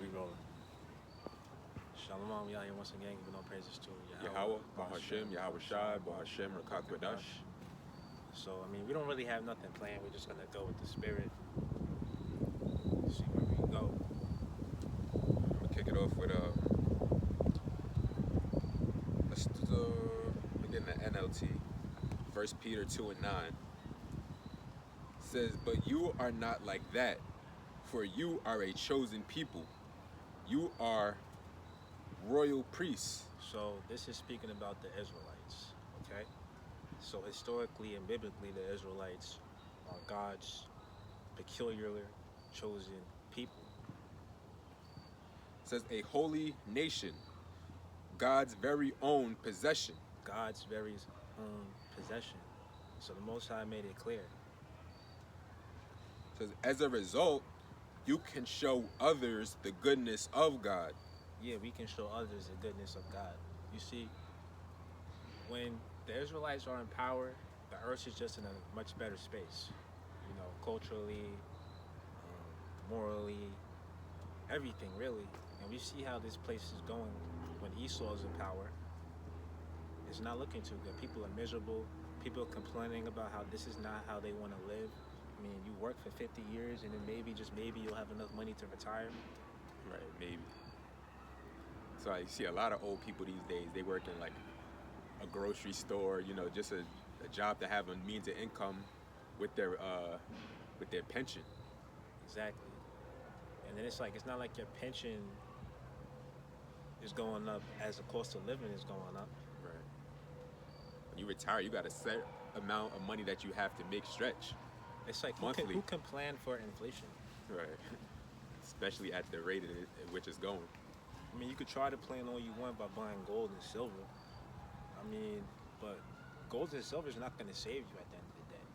We rolling. Shalom, we out here once again, giving all praises to Yahweh, Bahashem, Yahweh Shai, Bahashem, Rakakwadash. So, I mean, we don't really have nothing planned. We're just going to go with the spirit, see where we go. I'm gonna kick it off with let's begin the NLT. 1 Peter 2:9 says, "But you are not like that, for you are a chosen people. You are royal priests." So, this is speaking about the Israelites, okay? So, historically and biblically, the Israelites are God's peculiar chosen people. It says, "A holy nation, God's very own possession." God's very own possession. So, the Most High made it clear. It says, "As a result, you can show others the goodness of God." Yeah, we can show others the goodness of God. You see, when the Israelites are in power, the earth is just in a much better space. You know, culturally, morally, everything really. And we see how this place is going when Esau is in power. It's not looking too good. People are miserable. People are complaining about how this is not how they want to live. I mean, you work for 50 years and then maybe, just maybe, you'll have enough money to retire. Right, maybe. So I see a lot of old people these days. They work in like a grocery store, you know, just a job to have a means of income with their pension. Exactly. And then it's like, it's not like your pension is going up as the cost of living is going up. Right. When you retire, you got a set amount of money that you have to make stretch. It's like, monthly. Who can plan for inflation? Right. Especially at the rate at which it's going. I mean, you could try to plan all you want by buying gold and silver. I mean, but gold and silver is not going to save you at the end of the day.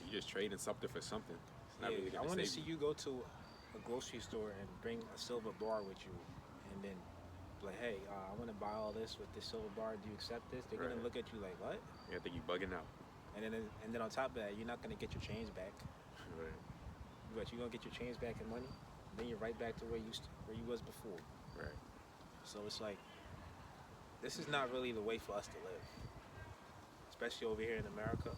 You're just trading something for something. It's not really I going want to to save see you go to a grocery store and bring a silver bar with you, and then be like, hey, I want to buy all this with this silver bar. Do you accept this? They're going to look at you like, what? I think you're bugging out. And then on top of that, you're not going to get your change back. Right. But you're going to get your change back in money, and then you're right back to where you was before. Right. So it's like, this is not really the way for us to live, especially over here in America.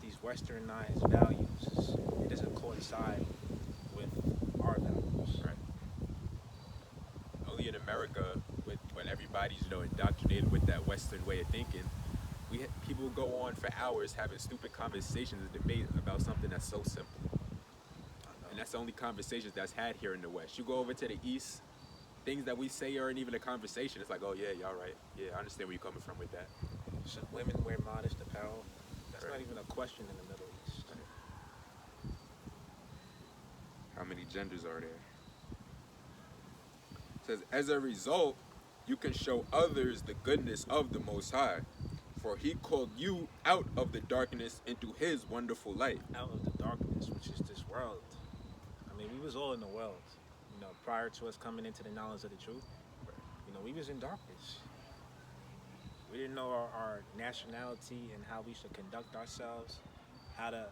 These westernized values, it doesn't coincide with our values. Right. Only in America, when everybody's indoctrinated with that Western way of thinking, people go on for hours having stupid conversations and debate about something that's so simple. And that's the only conversations that's had here in the West. You go over to the East, things that we say aren't even a conversation. It's like, oh yeah, y'all right. Yeah, I understand where you're coming from with that. Should women wear modest apparel? That's not even a question in the Middle East. Right. How many genders are there? It says, as a result, you can show others the goodness of the Most High, for He called you out of the darkness into His wonderful light. Out of the darkness, which is this world. I mean, we was all in the world. Prior to us coming into the knowledge of the truth, we was in darkness. We didn't know our nationality and how we should conduct ourselves, how to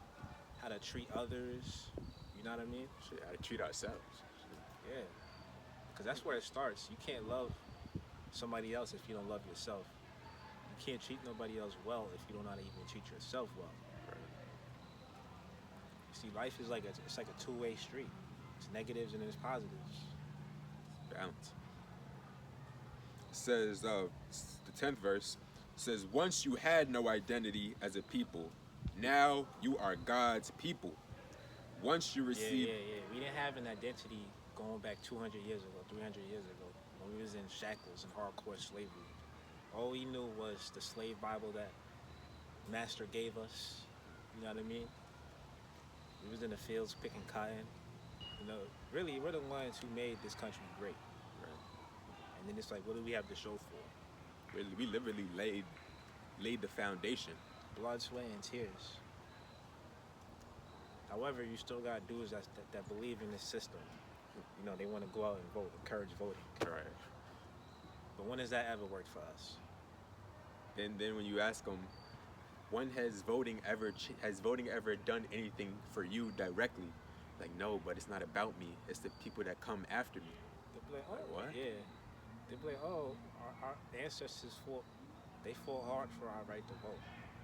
treat others. You know what I mean? Shit, how to treat ourselves. Yeah, because that's where it starts. You can't love somebody else if you don't love yourself. You can't treat nobody else well if you don't know how to even treat yourself well. Right. You see, life is like it's like a two-way street. It's negatives and it's positives. Balance. It says, the 10th verse says, once you had no identity as a people, now you are God's people. Once you receive... Yeah. We didn't have an identity going back 200 years ago, 300 years ago, when we was in shackles and hardcore slavery. All we knew was the slave Bible that Master gave us. You know what I mean? We was in the fields picking cotton. Really, we're the ones who made this country great. Right. And then it's like, what do we have to show for it? Really, we literally laid the foundation. Blood, sweat, and tears. However, you still got dudes that believe in this system. They want to go out and vote, encourage voting. Right. But when has that ever worked for us? Then when you ask them, when has voting ever done anything for you directly? Like, no, but it's not about me. It's the people that come after me. They be like, oh, Like, what? yeah. They be like, oh, our ancestors fought. They fought hard for our right to vote.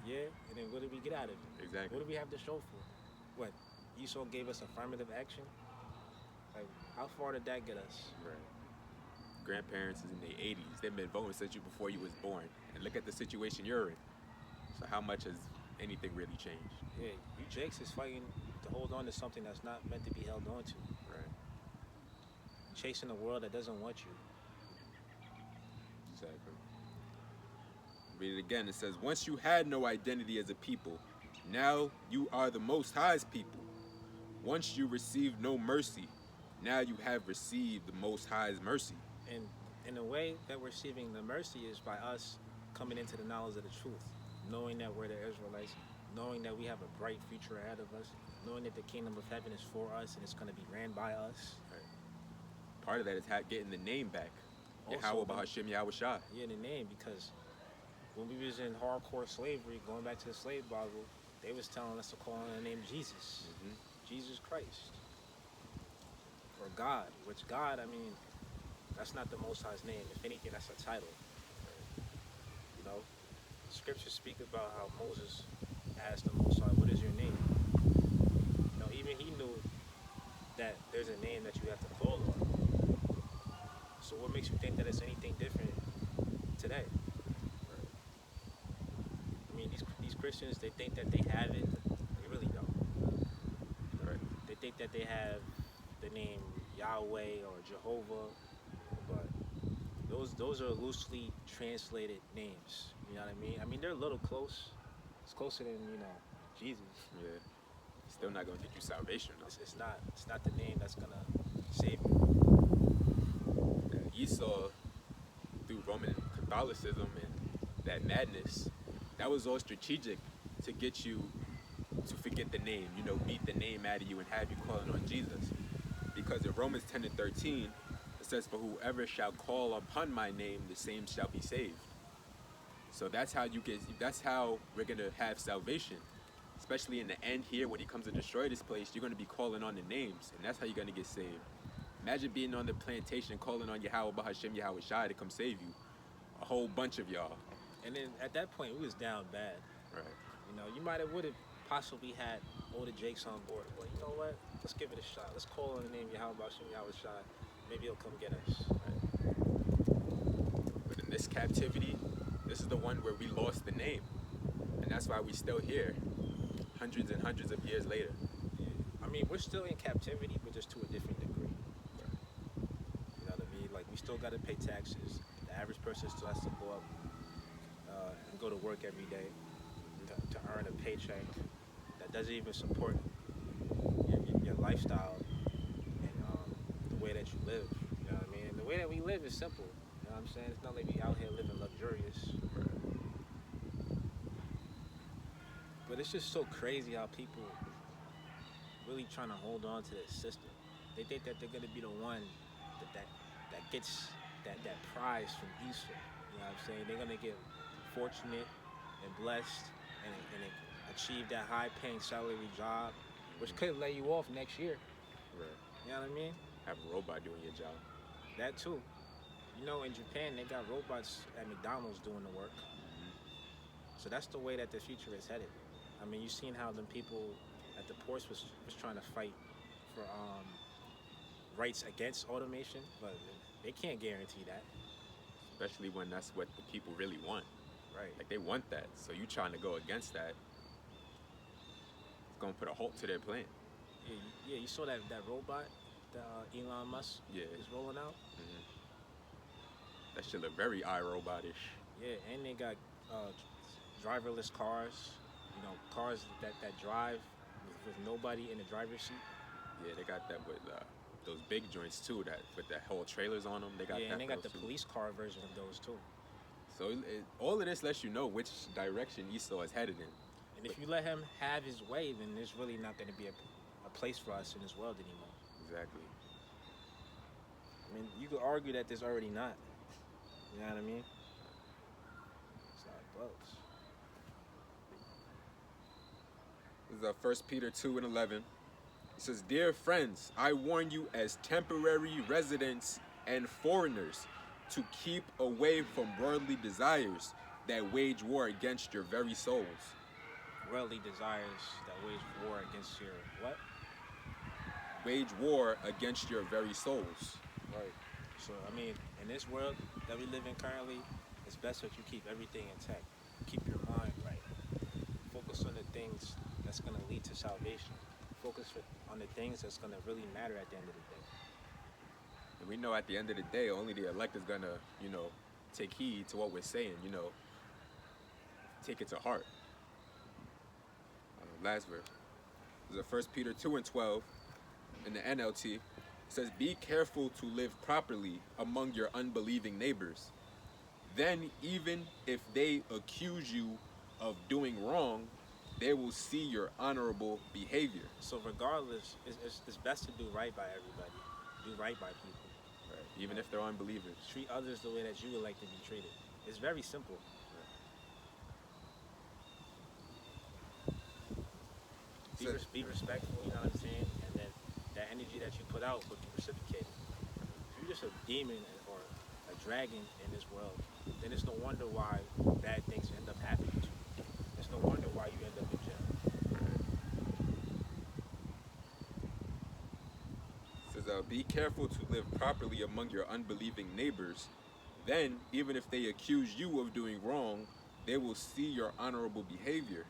Yeah, and then what did we get out of it? Exactly. What do we have to show for it? What? Esau gave us affirmative action. Like, how far did that get us? Right. Grandparents is in their 80s. They've been voting since you before you was born. And look at the situation you're in. So how much has anything really changed? Yeah, you Jakes is fighting to hold on to something that's not meant to be held on to. Right. Chasing a world that doesn't want you. Exactly. Read it again. It says, once you had no identity as a people, now you are the Most High's people. Once you received no mercy, now you have received the Most High's mercy. And in the way that we're receiving the mercy is by us coming into the knowledge of the truth, knowing that we're the Israelites, knowing that we have a bright future ahead of us, knowing that the kingdom of heaven is for us and it's going to be ran by us. Right. Part of that is getting the name back. Also, Yahweh Bahashim Yahweh Shah. Yeah, the name, because when we was in hardcore slavery, going back to the slave Bible, they was telling us to call on the name Jesus. Mm-hmm. Jesus Christ. Or God, which God, I mean, that's not the Most High's name. If anything, that's a title. You know, scriptures speak about how Moses asked the Most High, what is your name? You know, even he knew that there's a name that you have to call on. So what makes you think that it's anything different today? I mean, these Christians, they think that they have it. They really don't. Right. They think that they have the name Yahweh or Jehovah, but those are loosely translated names. You know what I mean? I mean, they're a little close. It's closer than, you know, Jesus. Yeah. Still not going to get you salvation, though. It's not the name that's going to save you. Esau, through Roman Catholicism and that madness, that was all strategic to get you to forget the name, you know, beat the name out of you and have you calling on Jesus. Because in Romans 10 and 13, it says, for whoever shall call upon my name, the same shall be saved. So that's how we're going to have salvation. Especially in the end here, when he comes to destroy this place, you're going to be calling on the names, and that's how you're going to get saved. Imagine being on the plantation calling on Yahweh Bahashim Yahweh Shai to come save you. A whole bunch of y'all. And then at that point, we was down bad. Right. You know, you might have would have possibly had older Jakes on board, but you know what? Let's give it a shot. Let's call on the name Yahweh Bahashim Yahweh Shai. Maybe he'll come get us. Right. But in this captivity, this is the one where we lost the name. And that's why we're still here, hundreds and hundreds of years later. Yeah. I mean, we're still in captivity, but just to a different degree. You know what I mean? Like, we still got to pay taxes. The average person still has to go up and go to work every day to earn a paycheck that doesn't even support your lifestyle and the way that you live. You know what I mean? And the way that we live is simple. You know what I'm saying? It's not like we out here living luxurious. But it's just so crazy how people really trying to hold on to this system. They think that they're gonna be the one that gets that prize from Esau. You know what I'm saying? They're gonna get fortunate and blessed and achieve that high-paying salary job, which could lay you off next year. Right. You know what I mean? Have a robot doing your job. That too. You know, in Japan, they got robots at McDonald's doing the work. So that's the way that the future is headed. I mean, you seen how them people at the ports was trying to fight for rights against automation, but they can't guarantee that. Especially when that's what the people really want. Right. Like, they want that. So you trying to go against that, it's going to put a halt to their plan. Yeah, you saw that robot that Elon Musk is rolling out? That should look very iRobot-ish. Yeah, and they got driverless cars, you know, cars that drive with nobody in the driver's seat. Yeah, they got that with those big joints too, that with the whole trailers on them. They got and they got the too. Police car version of those too. So all of this lets you know which direction Esau is headed in. And if you let him have his way, then there's really not going to be a place for us in this world anymore. Exactly. I mean, you could argue that there's already not. You know what I mean? That's how it goes. This is 1 Peter 2 and 11. It says, "Dear friends, I warn you as temporary residents and foreigners to keep away from worldly desires that wage war against your very souls." Worldly desires that wage war against your what? Wage war against your very souls. Right. So I mean, in this world that we live in currently, it's best that you keep everything intact. Keep your mind right. Focus on the things that's gonna lead to salvation. On the things that's gonna really matter at the end of the day. And we know at the end of the day, only the elect is gonna, take heed to what we're saying, take it to heart. Last verse. This is 1 Peter 2:12 in the NLT. It says, "Be careful to live properly among your unbelieving neighbors. Then, even if they accuse you of doing wrong, they will see your honorable behavior." So regardless, it's best to do right by everybody. Do right by people. Right. Even if they're unbelievers. Treat others the way that you would like to be treated. It's very simple. Be respectful, you know what I'm saying? And then that energy that you put out will be reciprocated. If you're just a demon or a dragon in this world, then it's no wonder why bad things end up happening to you. It's no wonder why you end up in jail. It says, "Be careful to live properly among your unbelieving neighbors. Then, even if they accuse you of doing wrong, they will see your honorable behavior,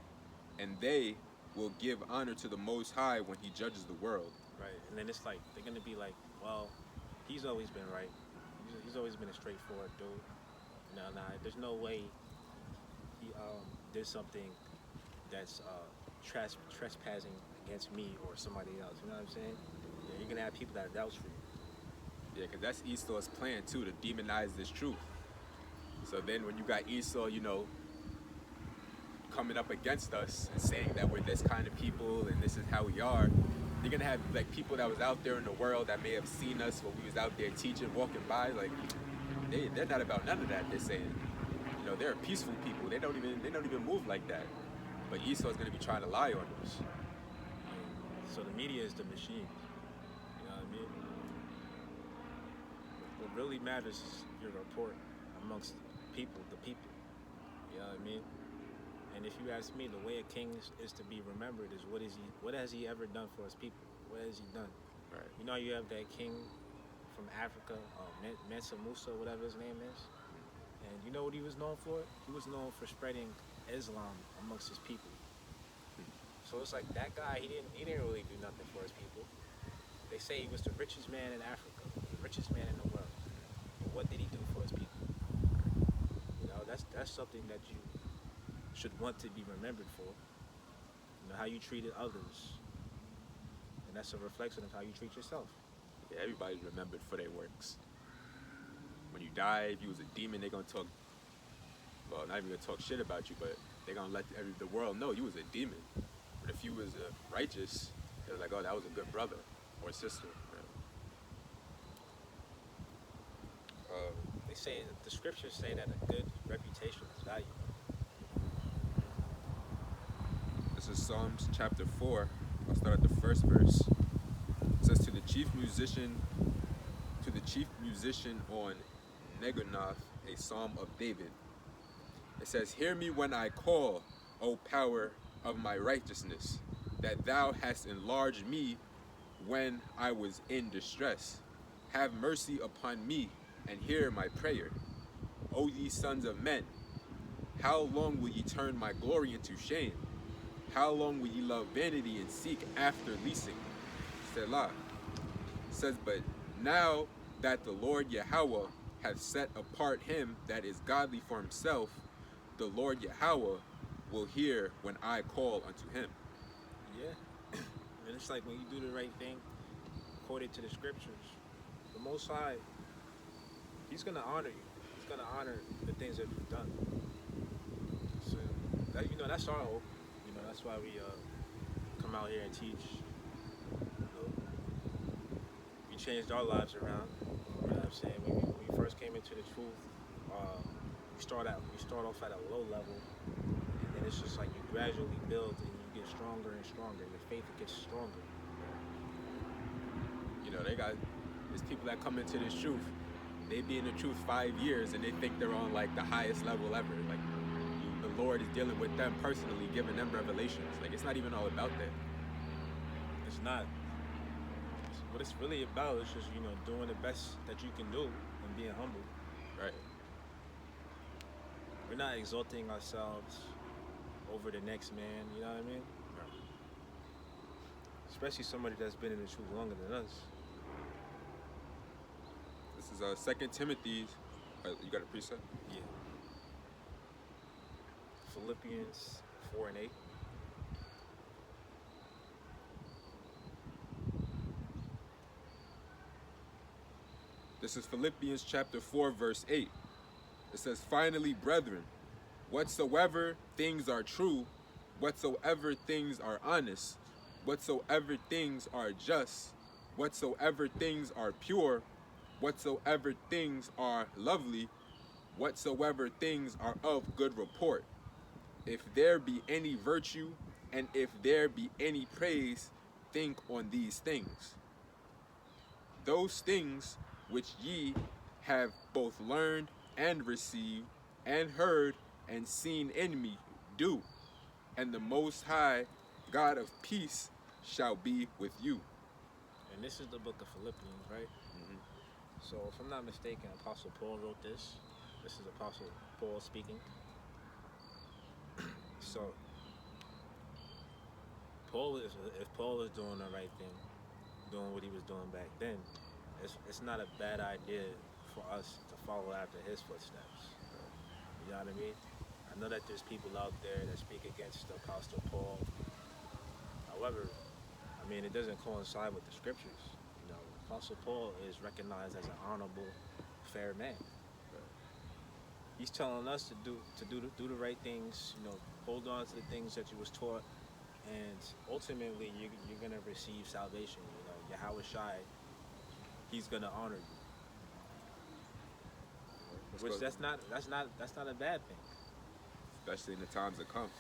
and they will give honor to the Most High when He judges the world." Right, and then it's like, they're going to be like, well, he's always been right. He's always been a straightforward dude. Nah, there's no way he did something that's trespassing against me or somebody else. You know what I'm saying? Yeah, you're going to have people that vouch for you. Yeah, because that's Esau's plan too, to demonize this truth. So then when you got Esau, coming up against us and saying that we're this kind of people and this is how we are, you're gonna have like people that was out there in the world that may have seen us when we was out there teaching, walking by, like they're not about none of that. They're saying, they're peaceful people. They don't even move like that. But Esau's gonna be trying to lie on us. So the media is the machine. You know what I mean? What really matters is your report amongst people, the people. You know what I mean? And if you ask me, the way a king is to be remembered is what has he ever done for his people? What has he done? Right. You know, you have that king from Africa, Mansa Musa, whatever his name is. And you know what he was known for? He was known for spreading Islam amongst his people. So it's like that guy, he didn't really do nothing for his people. They say he was the richest man in Africa, the richest man in the world. But what did he do for his people? That's something that you should want to be remembered for. How you treated others. And that's a reflection of how you treat yourself. Yeah, everybody's remembered for their works. When you die, if you was a demon, they're gonna talk, well, not even gonna talk shit about you, but they're gonna let the world know you was a demon. But if you was righteous, they're like, oh, that was a good brother or sister. They say, the scriptures say that a good reputation is valuable. This is Psalms chapter 4. I'll start at the first verse. It says, to the chief musician on Negonoth, a psalm of David. It says, hear me when I call, O power of my righteousness, that thou hast enlarged me when I was in distress. Have mercy upon me and hear my prayer. O ye sons of men, how long will ye turn my glory into shame? How long will ye love vanity and seek after leasing? Selah. It says, but now that the Lord Yahweh hath set apart him that is godly for himself, the Lord Yahweh will hear when I call unto him. Yeah. And it's like when you do the right thing, according to the scriptures, the Most High, He's going to honor you. He's going to honor the things that you've done. So, that's our hope. That's why we come out here and teach. We changed our lives around. You know what I'm saying? When we first came into the truth, we start off at a low level, and then it's just like you gradually build and you get stronger and stronger. Your faith gets stronger. They got there's people that come into this truth. They be in the truth 5 years and they think they're on like the highest level ever. Like the Lord is dealing with them personally, giving them revelations. Like it's not even all about that. It's not. What it's really about is just doing the best that you can do and being humble. Right. We're not exalting ourselves over the next man. You know what I mean? Right. Especially somebody that's been in the truth longer than us. This is 2 Timothy. You got a precept? Yeah. Philippians 4:8. This is Philippians chapter 4, verse 8. It says, "Finally, brethren, whatsoever things are true, whatsoever things are honest, whatsoever things are just, whatsoever things are pure, whatsoever things are lovely, whatsoever things are of good report, if there be any virtue, and if there be any praise, think on these things. Those things which ye have both learned and received and heard and seen in me, do, and the Most High God of peace shall be with you." And this is the book of Philippians, right? Mm-hmm. So if I'm not mistaken, Apostle Paul wrote this. This is Apostle Paul speaking. So if Paul is doing the right thing, doing what he was doing back then, it's not a bad idea for us to follow after his footsteps. You know what I mean? I know that there's people out there that speak against the Apostle Paul. However, I mean, it doesn't coincide with the scriptures. Apostle Paul is recognized as an honorable, fair man. He's telling us to do the right things. Hold on to the things that you was taught, and ultimately you're gonna receive salvation. Yahweh Shai, he's gonna honor you. Which that's not a bad thing. Especially in the times that come.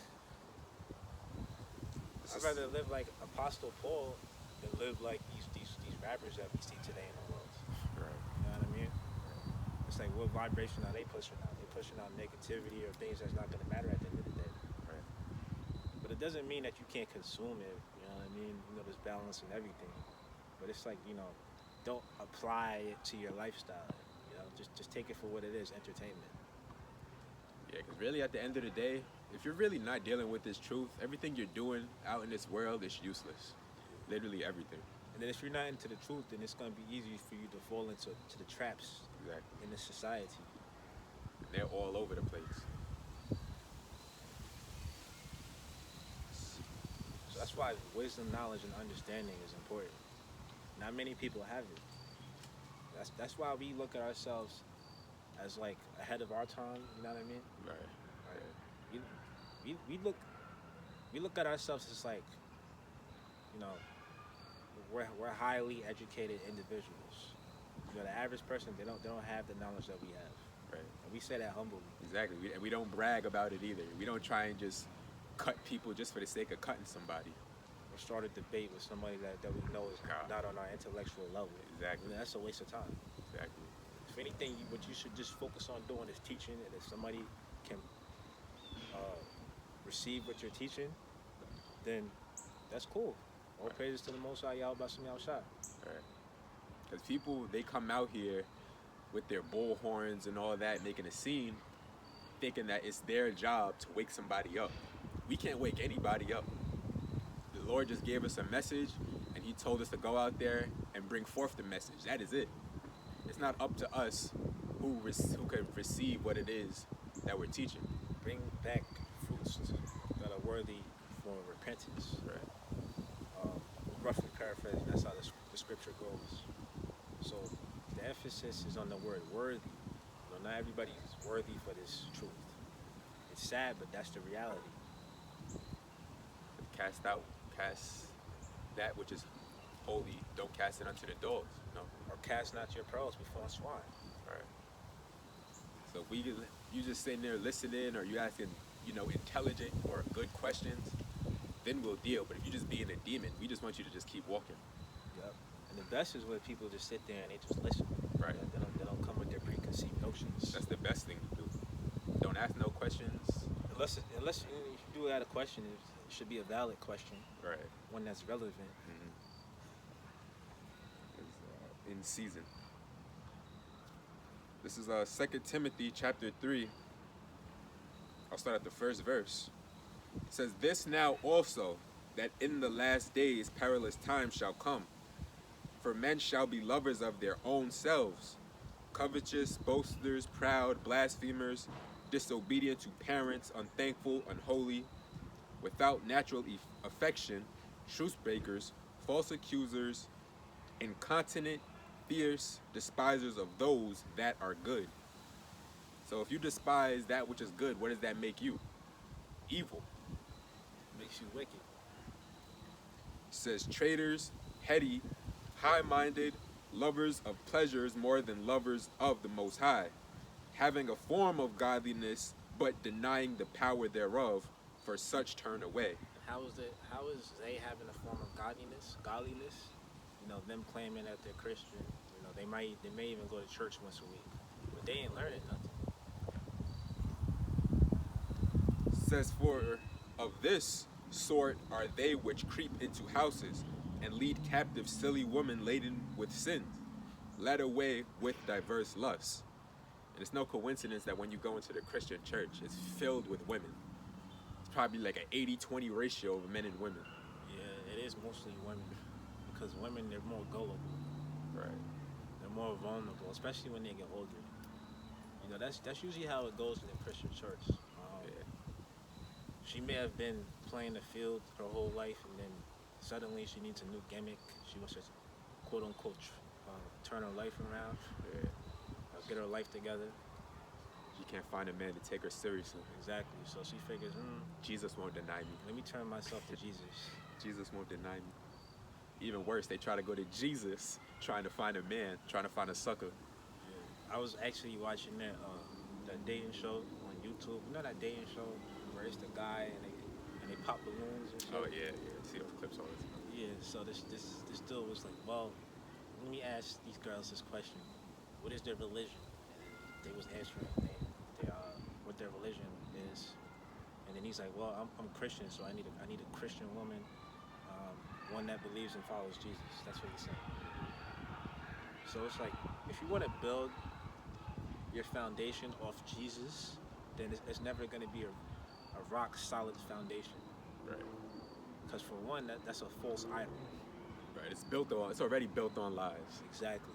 I'd rather live like Apostle Paul than live like these rappers that we see today in the world. Right. You know what I mean? It's like, what vibration are they pushing out? They're pushing out negativity or things that's not going to matter at the end of the day. Right. But it doesn't mean that you can't consume it. You know what I mean? There's balance and everything. But it's like, don't apply it to your lifestyle. Just take it for what it is, entertainment. Yeah, because really at the end of the day, if you're really not dealing with this truth, everything you're doing out in this world is useless. Literally everything. And then if you're not into the truth, then it's going to be easy for you to fall into the traps in this society. And they're all over the place. So that's why wisdom, knowledge, and understanding is important. Not many people have it. That's why we look at ourselves as like ahead of our time. You know what I mean? Right. We look at ourselves as like, we're highly educated individuals. The average person, they don't have the knowledge that we have. Right. And we say that humbly. Exactly. And we don't brag about it either. We don't try and just cut people just for the sake of cutting somebody. Or start a debate with somebody that we know is not on our intellectual level. Exactly. That's a waste of time. Exactly. If anything, what you should just focus on doing is teaching, and if somebody can receive what you're teaching, then that's cool. All praises to the Most High, Yahweh Bashem Yahweh Shai. Right. Because people, they come out here with their bullhorns and all that, making a scene, thinking that it's their job to wake somebody up. We can't wake anybody up. The Lord just gave us a message, and He told us to go out there and bring forth the message. That is it. It's not up to us who can receive what it is that we're teaching. Bring back fruits that are worthy for repentance. Right. Roughly paraphrasing, that's how the scripture goes. So the emphasis is on the word worthy. Not everybody is worthy for this truth. It's sad, but that's the reality. Cast that which is holy. Don't cast it unto the dogs. No. Or cast not your pearls before swine. Right. So if you just sitting there listening, or you asking, intelligent or good questions, then we'll deal. But if you're just being a demon, we just want you to just keep walking. Yep. And the best is where people just sit there and they just listen. Right. They don't come with their preconceived notions. That's the best thing to do. Don't ask no questions. Unless if you do got a question, it should be a valid question, Right. one that's relevant. Mm-hmm. In season. This is 2 Timothy chapter 3. I'll start at the first verse. It says, "This now also, that in the last days perilous times shall come. For men shall be lovers of their own selves, covetous, boasters, proud, blasphemers, disobedient to parents, unthankful, unholy, without natural affection, truce breakers, false accusers, incontinent, fierce, despisers of those that are good." So if you despise that which is good, what does that make you? Evil. Makes you wicked. It says traitors, heady, high-minded, lovers of pleasures more than lovers of the Most High, having a form of godliness, but denying the power thereof, for such turn away. How is they having a form of godliness? Godliness? You know, them claiming that they're Christian. You know, they may even go to church once a week, but they ain't learning nothing. It says, "For of this sort are they which creep into houses, and lead captive silly women laden with sins, led away with diverse lusts." And it's no coincidence that when you go into the Christian church, it's filled with women. It's probably like an 80-20 ratio of men and women. Yeah, it is mostly women, because women, they're more gullible. Right. They're more vulnerable, especially when they get older. You know, that's usually how it goes in the Christian church. Yeah. She may have been playing the field her whole life, and then suddenly she needs a new gimmick. She wants to, quote unquote, turn her life around, Yeah. get her life together. She can't find a man to take her seriously. Exactly. So she figures, Jesus won't deny me. let me turn myself to Jesus. Jesus won't deny me. Even worse, they try to go to Jesus trying to find a man, trying to find a sucker. Yeah. I was actually watching that dating show on YouTube. You know that dating show where it's the guy and they pop balloons and shit? Oh yeah. I see those clips all the time. Yeah, so this dude was like, well, let me ask these girls this question. What is their religion? And they was answering what their religion is. And then he's like, well, I'm Christian, so I need a Christian woman, one that believes and follows Jesus. That's what he said. So it's like, if you want to build your foundation off Jesus, then it's never going to be a rock solid foundation. Right. Because for one, that's a false idol. Right. It's already built on lies. Exactly.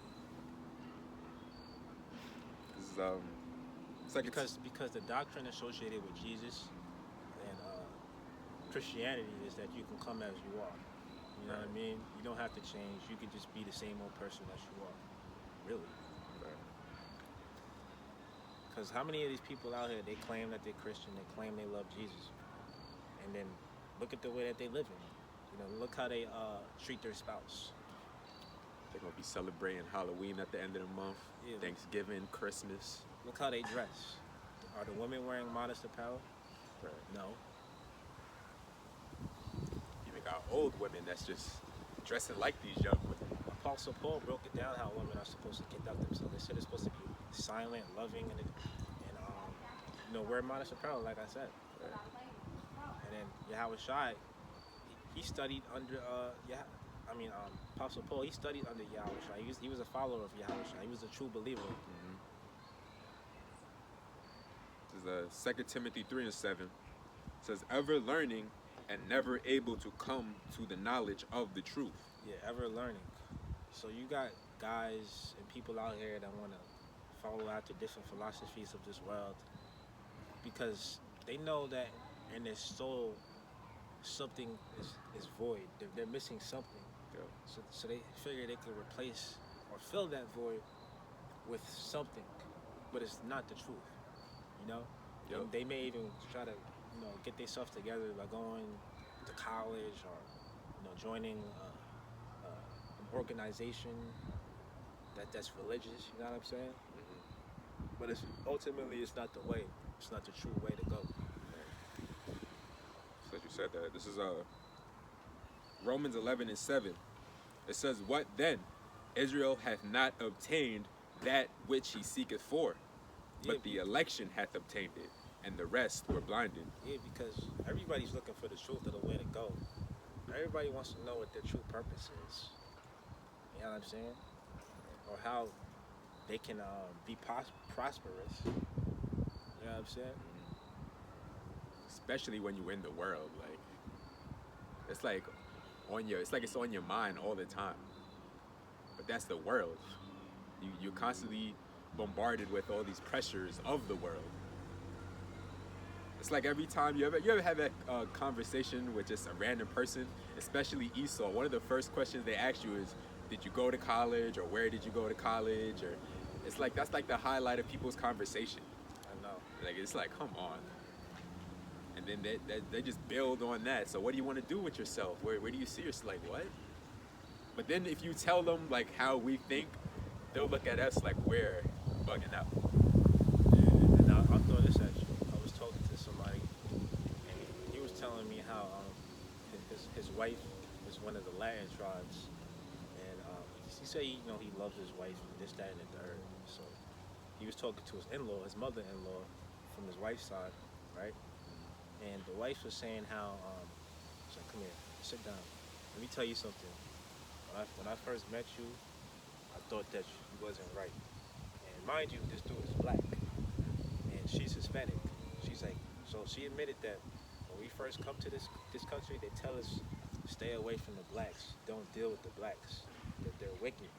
This is it's like because the doctrine associated with Jesus and Christianity is that you can come as you are. You know what I mean? You don't have to change. You can just be the same old person that you are. Really. Because how many of these people out here, they claim that they're Christian, they claim they love Jesus, and then look at the way that they live in. You know, look how they treat their spouse. They're gonna be celebrating Halloween at the end of the month, Yeah. Thanksgiving, Christmas. Look how they dress. Are the women wearing modest apparel? Right. No. Even got old women that's just dressing like these young women. Apostle Paul broke it down how women are supposed to conduct themselves. They said they're supposed to be silent, loving, and wear modest apparel, like I said. Right. And then Yahweh Shai, he studied under Apostle Paul. He studied under Yahweh Shai. He was a follower of Yahweh Shai. He was a true believer. Mm-hmm. This is 2 Timothy 3:7. It says, "Ever learning and never able to come to the knowledge of the truth." Yeah, ever learning. So you got guys and people out here that want to follow after different philosophies of this world because they know that in their soul something is void. They're missing something. Yeah. So they figure they could replace or fill that void with something, but it's not the truth. You know? Yep. And they may even try to, get themselves together by going to college or, joining an organization that's religious. You know what I'm saying? Mm-hmm. But it's not the way. It's not the true way to go. So you said that. This is Romans 11:7. It says, "What then? Israel hath not obtained that which he seeketh for, Yeah, but the election hath obtained it, and the rest were blinded." yeah, because everybody's looking for the truth of the way to go. Everybody wants to know what their true purpose is. You know what I'm saying? Or how they can be prosperous. You know what I'm saying? Especially when you're in the world, like it's like it's on your mind all the time. But that's the world. You're constantly bombarded with all these pressures of the world. It's like every time you ever have that conversation with just a random person, especially Esau. One of the first questions they ask you is, "Did you go to college?" or "Where did you go to college?" Or it's like that's like the highlight of people's conversation. I know. Like it's like, come on. And then they just build on that. So what do you want to do with yourself? Where do you see yourself? Like what? But then if you tell them like how we think, they'll look at us like we're bugging out. Yeah, and I'll throw this at you. I was talking to somebody, and he was telling me how his wife is one of the Latin tribes, and he said he loves his wife and this, that, and the third. So he was talking to his in-law, his mother-in-law, from his wife's side, right? And the wife was saying how she's like, "Come here, sit down. Let me tell you something. When I first met you, I thought that you wasn't right. And mind you, this dude is black, and she's Hispanic. She's like, so she admitted that when we first come to this country, they tell us stay away from the blacks. Don't deal with the blacks. That they're wicked.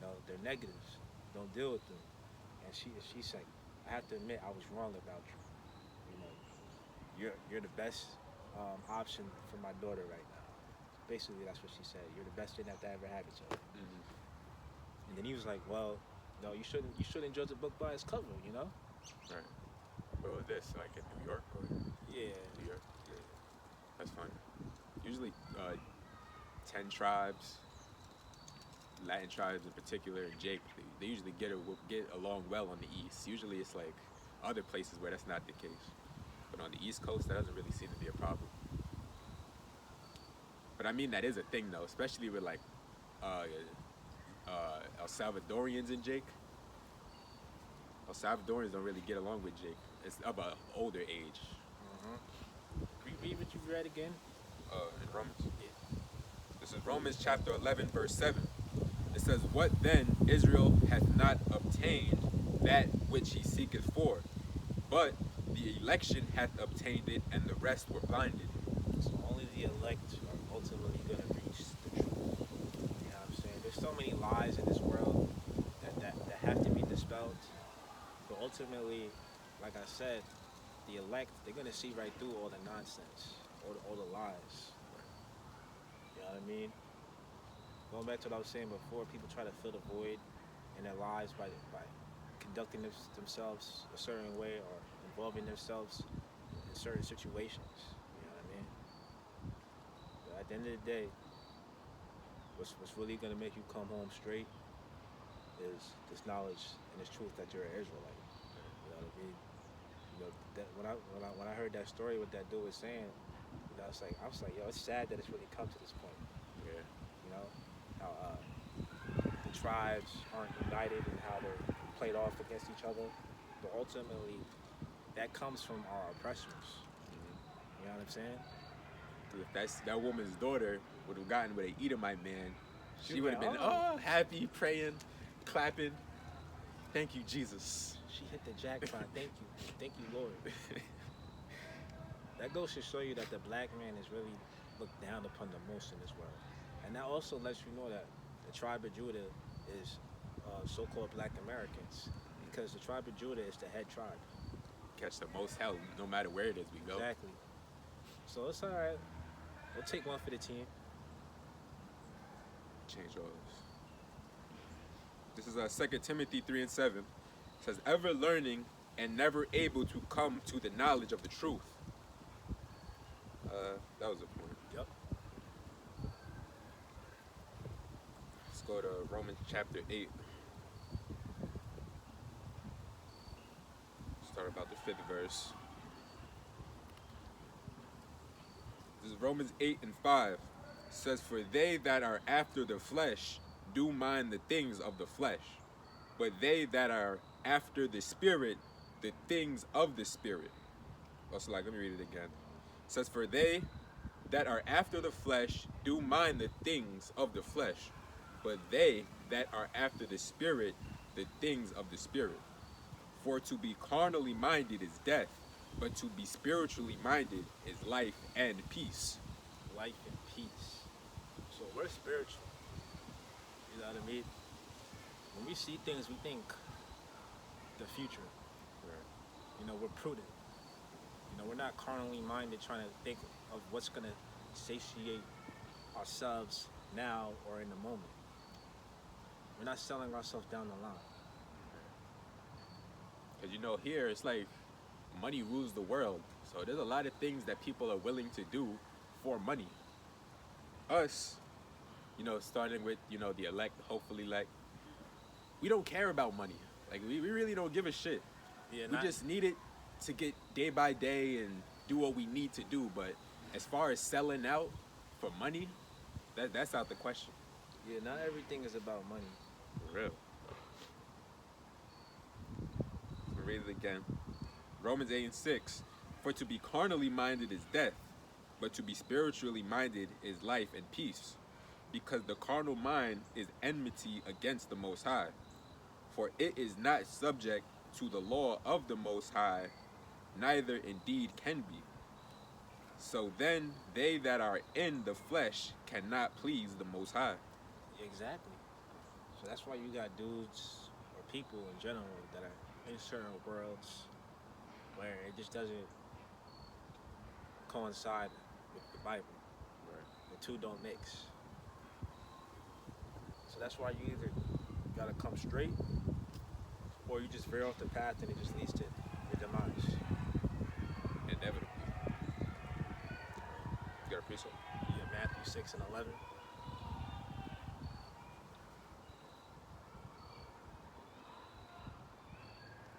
They're negatives. Don't deal with them." And she's like, "I have to admit, I was wrong about you. You know, you're the best option for my daughter right now." Basically, that's what she said. "You're the best thing that ever happened to her." Mm-hmm. And then he was like, "Well, no, you shouldn't judge a book by its cover, you know?" Right. What was this? Like in New York or Yeah. New York? Yeah. That's fun. Usually, 10 tribes, Latin tribes in particular, and Jake, they usually get along well on the East. Usually, it's like other places where that's not the case. But on the East Coast, that doesn't really seem to be a problem. But I mean, that is a thing though, especially with like El Salvadorians and Jake. El Salvadorians don't really get along with Jake. It's of an older age. Read what you read again. In Romans. Yeah. This is Romans chapter 11, verse 7. It says, "What then Israel hath not obtained that which he seeketh for, but the election hath obtained it, and the rest were blinded." So only the elect are ultimately going to reach the truth. You know what I'm saying? There's so many lies in this world that have to be dispelled. But ultimately, like I said, the elect, they're going to see right through all the nonsense, all the lies. You know what I mean? Going back to what I was saying before, people try to fill the void in their lives by conducting themselves a certain way or involving themselves in certain situations. You know what I mean? But at the end of the day, what's really going to make you come home straight is this knowledge and this truth that you're an Israelite. You know what I mean? That when I heard that story, what that dude was saying, I was like, yo, it's sad that it's really come to this point. Yeah. You know, how the tribes aren't united and how they're played off against each other. But ultimately, that comes from our oppressors. You know what I'm saying? If that woman's daughter would have gotten with an Edomite man, she would have been oh, happy, praying, clapping. Thank you, Jesus. She hit the jackpot. Thank you, Lord. That goes to show you that the black man is really looked down upon the most in this world. And that also lets you know that the tribe of Judah is so-called black Americans, because the tribe of Judah is the head tribe. Catch the most hell no matter where it is we go. Exactly. So it's all right. We'll take one for the team. Change all this. This is 2 Timothy 3 and 7. It says, "Ever learning and never able to come to the knowledge of the truth." That was a point. Yep. Let's go to Romans chapter 8. Start about the 5th verse. This is Romans 8 and 5. says, "For they that are after the flesh do mind the things of the flesh, but they that are after the spirit, the things of the spirit." Also, like, let me read it again. It says, "For they that are after the flesh do mind the things of the flesh, but they that are after the spirit, the things of the spirit. For to be carnally minded is death, but to be spiritually minded is life and peace." Life and peace. So we're spiritual. You know what I mean? When we see things, we think the future. You know, we're prudent. You know, we're not carnally minded trying to think of what's going to satiate ourselves now or in the moment. We're not selling ourselves down the line. Because, you know, here it's like money rules the world. So there's a lot of things that people are willing to do for money. Us, you know, starting with, you know, the elect, hopefully elect, we don't care about money. Like, we really don't give a shit. Yeah, We just need it to get day by day and do what we need to do. But as far as selling out for money, that's out the question. yeah, not everything is about money. For real. We'll read it again. Romans 8:6. "For to be carnally minded is death, but to be spiritually minded is life and peace. Because the carnal mind is enmity against the Most High. For it is not subject to the law of the Most High, neither indeed can be. So then they that are in the flesh cannot please the Most High." Exactly. So that's why you got dudes or people in general that are in certain worlds where it just doesn't coincide with the Bible. The two don't mix. So that's why you either gotta come straight or you just veer off the path and it just leads to your demise. Inevitably. You got a precept? Yeah, Matthew 6 and 11.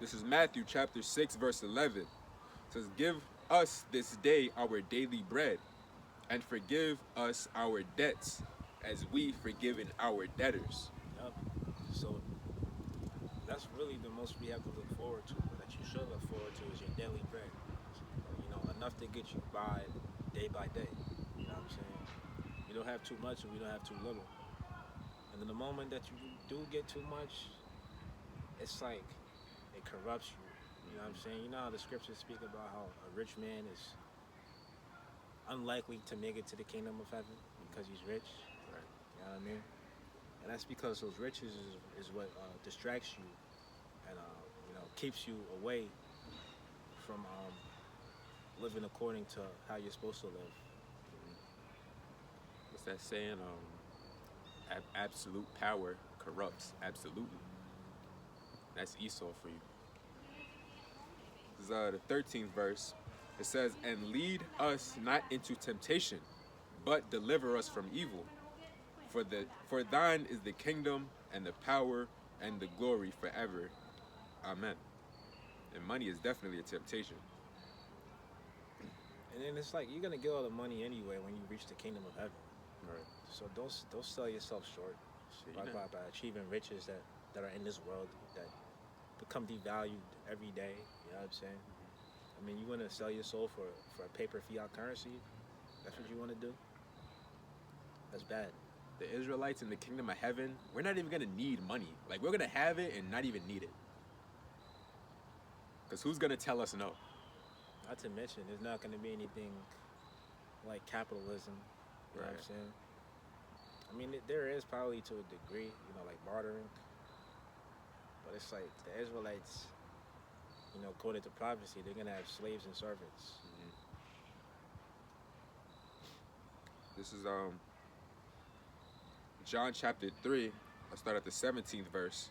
This is Matthew chapter 6, verse 11. It says, "Give us this day our daily bread, and forgive us our debts, as we forgiven our debtors." Yep. So that's really the most we have to look forward to, or that you should look forward to, is your daily bread. You know, enough to get you by day by day. You know what I'm saying? You don't have too much and we don't have too little. And then the moment that you do get too much, it's like it corrupts you. You know what I'm saying? You know how the scriptures speak about how a rich man is unlikely to make it to the kingdom of heaven because he's rich. Right. You know what I mean? And that's because those riches is what distracts you and you know, keeps you away from living according to how you're supposed to live. What's that saying? Absolute power corrupts absolutely. That's Esau for you. This is the 13th verse. It says, "And lead us not into temptation, but deliver us from evil. For thine is the kingdom and the power and the glory forever. Amen." And money is definitely a temptation. And then it's like you're gonna get all the money anyway when you reach the kingdom of heaven. Right. So don't sell yourself short by achieving riches that are in this world that become devalued every day. You know what I'm saying? I mean, you want to sell your soul for a paper fiat currency? That's what you want to do? That's bad. The Israelites in the kingdom of heaven, we're not even going to need money. Like, we're going to have it and not even need it. Because who's going to tell us no? Not to mention, there's not going to be anything like capitalism. You know what I'm Right. saying? I mean, there is probably to a degree, you know, like bartering. But it's like the Israelites, you know, according to prophecy, they're going to have slaves and servants. This is John chapter 3. I'll start at the 17th verse.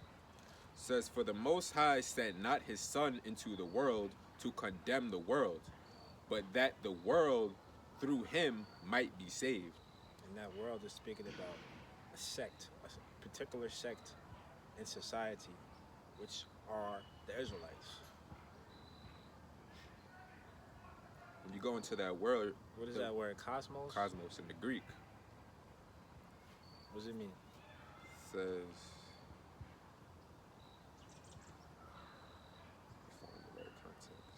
It says, "For the Most High sent not his Son into the world to condemn the world, but that the world through him might be saved." And that world is speaking about a sect, a particular sect in society, which are the Israelites. When you go into that word, What is the that word? Cosmos? cosmos in the Greek, What does it mean? Says, find the right context.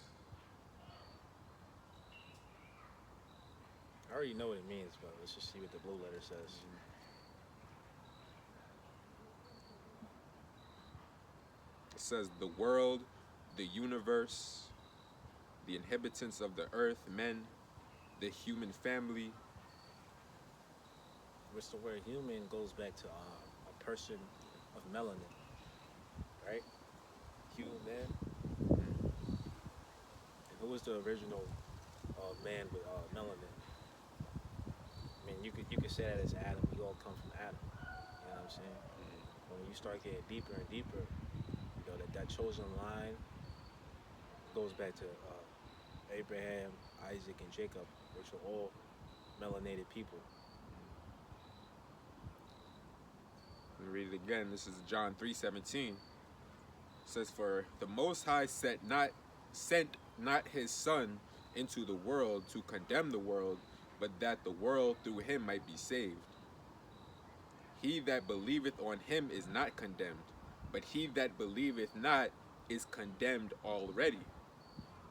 I already know what it means, but let's just see what the blue letter says. It says the world, the universe, the inhabitants of the earth, men, the human family. Which the word human goes back to a person of melanin, right? Human. And who was the original man with melanin? I mean, you could say that as Adam. We all come from Adam. You know what I'm saying? But when you start getting deeper and deeper, you know that chosen line goes back to Abraham, Isaac, and Jacob, which are all melanated people. Let me read it again. This is John 3:17. It says, "For the Most High sent not his Son into the world to condemn the world, but that the world through him might be saved. He that believeth on him is not condemned, but he that believeth not is condemned already,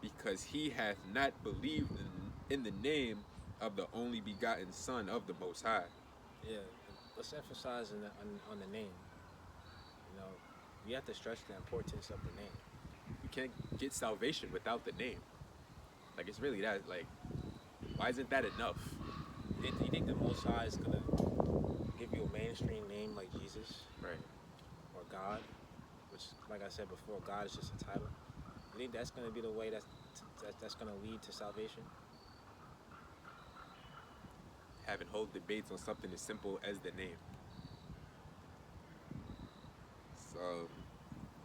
because he hath not believed in the name of the only begotten Son of the Most High." Yeah, let's emphasize on the name. You know, we have to stress the importance of the name. You can't get salvation without the name. Like, it's really that, like, why isn't that enough? You think the Most High is gonna give you a mainstream name like Jesus Right. or God, which, like I said before, God is just a title? You think that's gonna be the way that's gonna lead to salvation? Having whole debates on something as simple as the name. So,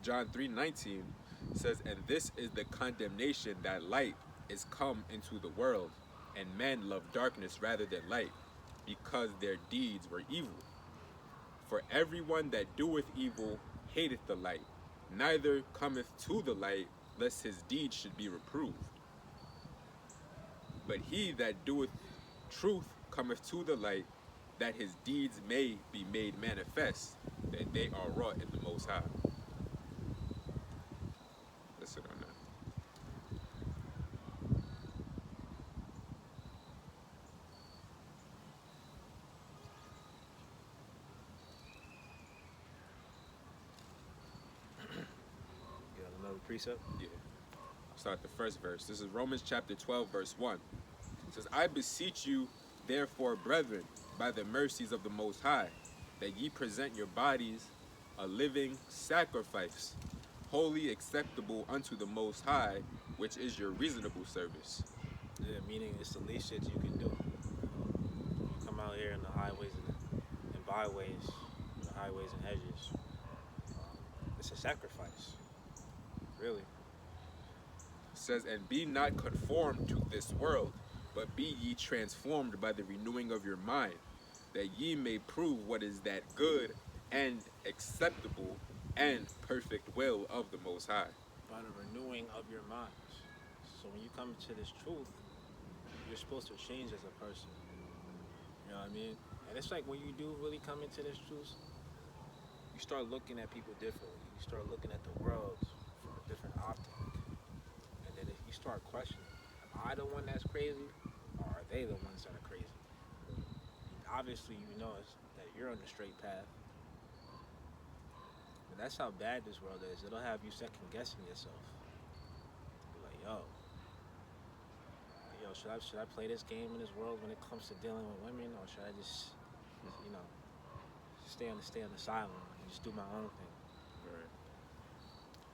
John 3:19 says, "And this is the condemnation, that light is come into the world, and men love darkness rather than light, because their deeds were evil. For everyone that doeth evil hateth the light, neither cometh to the light, lest his deeds should be reproved. But he that doeth truth cometh to the light, that his deeds may be made manifest, that they are wrought in the Most High." Listen on that. You got another precept? Yeah. Start the first verse. This is Romans chapter 12, verse 1. It says, "I beseech you, therefore, brethren, by the mercies of the Most High, that ye present your bodies a living sacrifice, wholly acceptable unto the Most High, which is your reasonable service." Yeah, meaning it's the least that you can do. You come out here in the highways and byways, the highways and hedges. It's a sacrifice, really. It says, "And be not conformed to this world, but be ye transformed by the renewing of your mind, that ye may prove what is that good and acceptable and perfect will of the Most High." By the renewing of your minds. So when you come to this truth, you're supposed to change as a person. You know what I mean? And it's like when you do really come into this truth, you start looking at people differently. You start looking at the world from a different optic. And then if you start questioning, am I the one that's crazy? Or are they the ones that are crazy? And obviously you know that you're on the straight path. But that's how bad this world is. It'll have you second guessing yourself. Be like, yo, should I play this game in this world when it comes to dealing with women, or should I just, you know, stay on the sideline and just do my own thing? Right.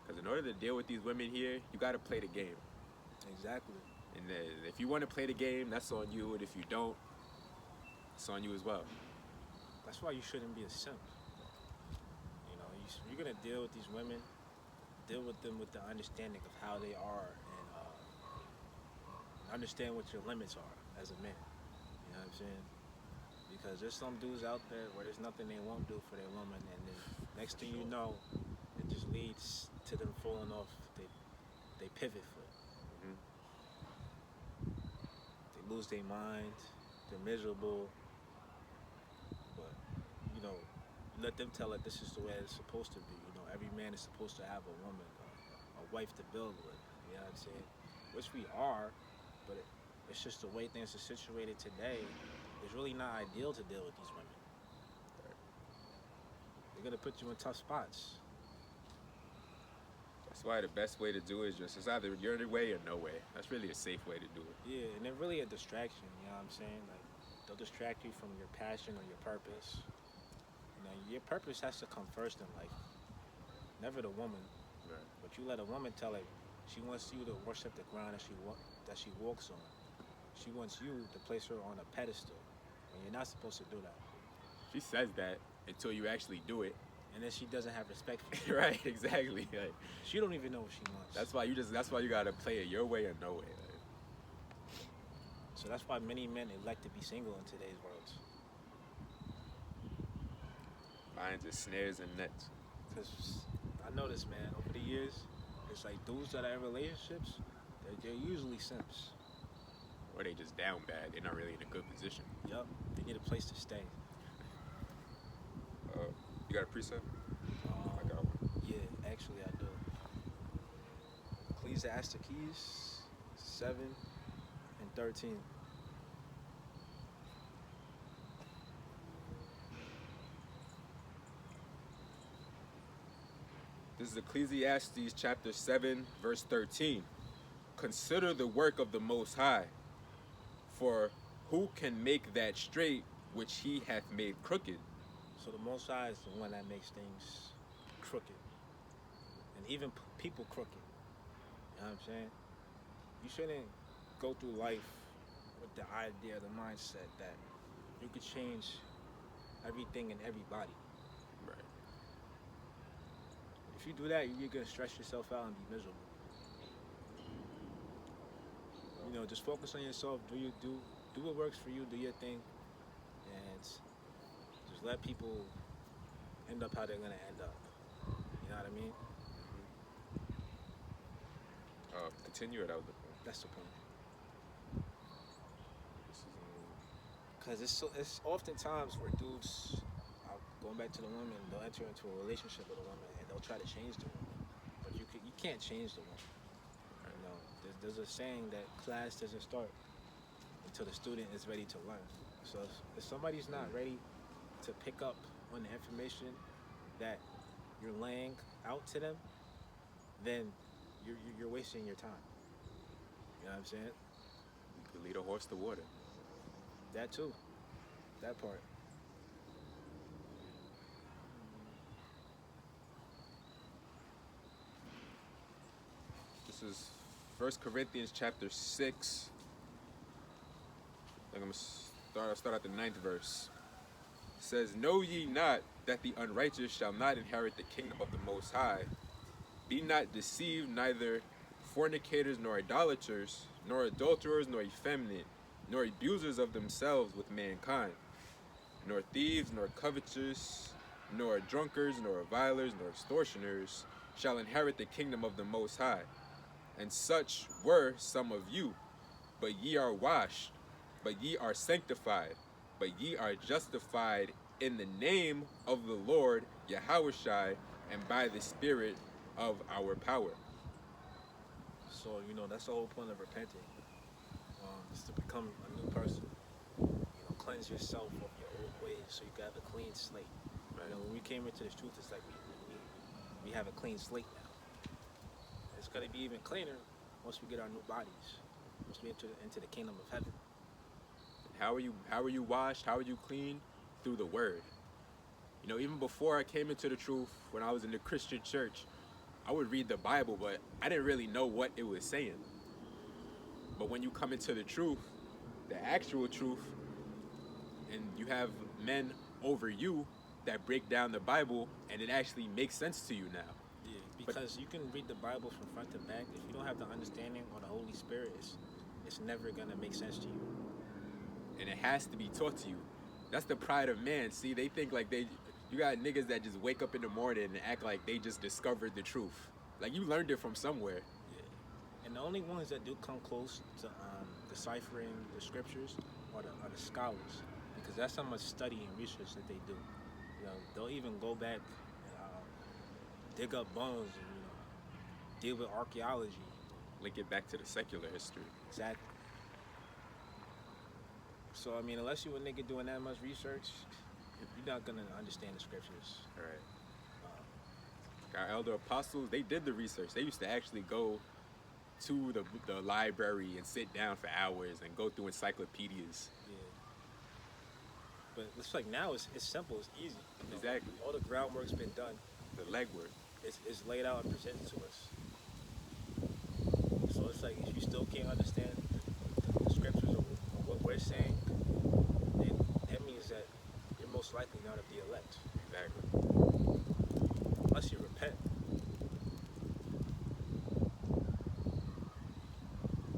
Because in order to deal with these women here, you got to play the game. Exactly. And then if you want to play the game, that's on you. And if you don't, it's on you as well. That's why you shouldn't be a simp. You know, you're gonna deal with these women, deal with them with the understanding of how they are, and understand what your limits are as a man. You know what I'm saying? Because there's some dudes out there where there's nothing they won't do for their woman, and then next thing you know, it just leads to them falling off they pivot foot. Mhm. They lose their mind. They're miserable. But you let them tell it this is the way it's supposed to be. Every man is supposed to have a woman, a wife to build with. You know what I'm saying? Which we are, but it's just the way things are situated today. It's really not ideal to deal with these women. They're gonna put you in tough spots. That's why the best way to do it is just, it's either your way or no way. That's really a safe way to do it. Yeah, and they're really a distraction. You know what I'm saying? Like they'll distract you from your passion or your purpose. Your purpose has to come first in life. Never the woman. Right. But you let a woman tell her she wants you to worship the ground that she walks on. She wants you to place her on a pedestal when you're not supposed to do that. She says that until you actually do it. And then she doesn't have respect for you. Right, exactly. Like, she don't even know what she wants. That's why you gotta play it your way or no way. Like. So that's why many men elect to be single in today's world. Mine's just snares and nets. Because I noticed, man, over the years, it's like dudes that are in relationships, they're usually simps. Or they just down bad. They're not really in a good position. Yup. They need a place to stay. You got a precept? I got one. Yeah, actually I do. Ecclesiastes 7 and 13. This is Ecclesiastes chapter 7, verse 13. Consider the work of the Most High, for who can make that straight which he hath made crooked? So the Most High is the one that makes things crooked. And even people crooked. You know what I'm saying? You shouldn't go through life with the idea, the mindset that you could change everything and everybody. Right. If you do that, you're going to stress yourself out and be miserable. Just focus on yourself. Do what works for you. Do your thing. And just let people end up how they're going to end up. You know what I mean? Continue it. That was the point. That's the point. Because it's oftentimes where dudes, going back to the woman, they'll enter into a relationship with a woman and they'll try to change the woman. But you can't change the woman. There's a saying that class doesn't start until the student is ready to learn. So if somebody's not ready to pick up on the information that you're laying out to them, then you're wasting your time. You know what I'm saying? You could lead a horse to water. That too. That part. This is 1 Corinthians chapter 6. I'm going to start at the 9th verse. It says, Know ye not that the unrighteous shall not inherit the kingdom of the Most High? Be not deceived, neither fornicators, nor idolaters, nor adulterers, nor effeminate, nor abusers of themselves with mankind, nor thieves, nor covetous, nor drunkards, nor revilers, nor extortioners shall inherit the kingdom of the Most High. And such were some of you. But ye are washed, but ye are sanctified, but ye are justified in the name of the Lord Yahushua, and by the Spirit of our power. So, that's the whole point of repenting. Is to become a new person. Cleanse yourself of your old ways so you can have a clean slate. Right. When we came into this truth, it's like we have a clean slate now. It's going to be even cleaner once we get our new bodies. Once we enter into the kingdom of heaven. How are you washed? How are you clean? Through the word. Even before I came into the truth, when I was in the Christian church, I would read the Bible, but I didn't really know what it was saying. But when you come into the truth, the actual truth, and you have men over you that break down the Bible, and it actually makes sense to you now. Yeah, because you can read the Bible from front to back. If you don't have the understanding or the Holy Spirit, it's never going to make sense to you. And it has to be taught to you. That's the pride of man. See, they think like you got niggas that just wake up in the morning and act like they just discovered the truth. Like, you learned it from somewhere. Yeah. And the only ones that do come close to deciphering the scriptures are the scholars. Because that's how much study and research that they do. they'll even go back and dig up bones and deal with archaeology. Link it back to the secular history. Exactly. So I mean, unless you a nigga doing that much research, you're not gonna understand the scriptures. All right. Our elder apostles, they did the research. They used to actually go to the library and sit down for hours and go through encyclopedias. Yeah. But it's like now it's simple, it's easy. Exactly. All the groundwork's been done. The legwork. It's laid out and presented to us. So it's like if you still can't understand the scriptures of what we're saying, then that means that you're most likely not of the elect. Exactly. Unless you repent.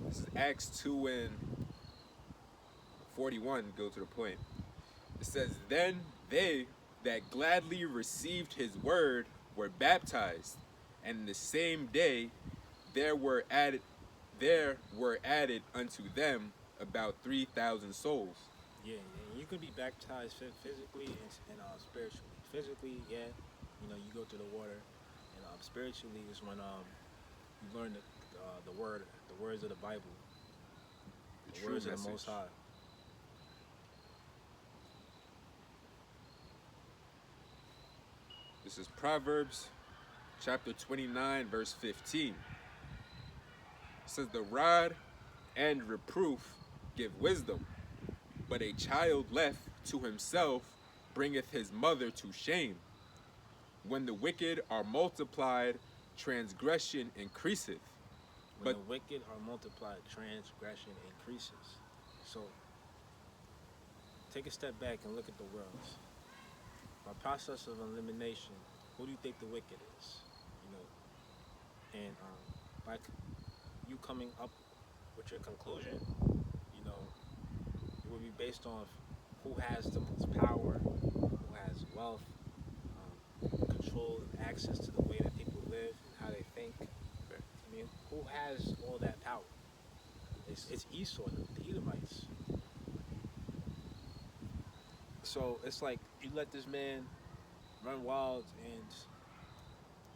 This is Acts 2 and 41, go to the point. It says, "Then they that gladly received his word were baptized, and the same day there were added unto them about 3,000 souls." Yeah, and you can be baptized physically and spiritually. Physically, yeah, you go through the water, and spiritually is when you learn the words of the Bible, the words of the Most High. This is Proverbs chapter 29, verse 15. It says, "The rod and reproof give wisdom, but a child left to himself bringeth his mother to shame. When the wicked are multiplied, transgression increaseth." When the wicked are multiplied, transgression increases. So, take a step back and look at the world. By process of elimination, who do you think the wicked is? And by you coming up with your conclusion, it will be based on who has the most power, who has wealth, control and access to the way that people live and how they think. I mean, who has all that power? It's Esau, the Edomites. So it's like you let this man run wild and